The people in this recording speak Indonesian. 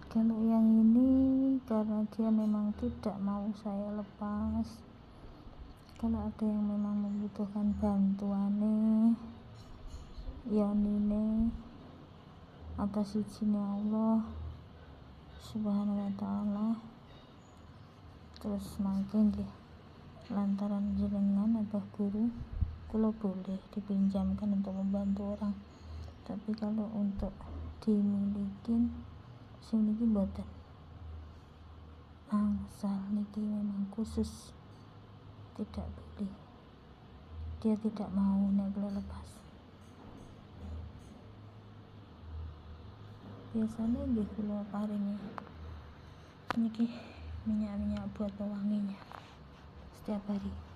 Kalau yang ini karena dia memang tidak mau saya lepas. Kalau ada yang memang membutuhkan bantuane yonine atas izin Allah subhanahu wa ta'ala, terus mangke nggih lantaran jenengan atau guru kalau boleh dipinjamkan untuk membantu orang, tapi kalau untuk dimilikin sing niki mboten, angsal niki memang khusus tidak boleh, dia tidak mau nek lepas. Biasanya nggih kula paringi niki minyak-minyak buat pewanginya setiap hari.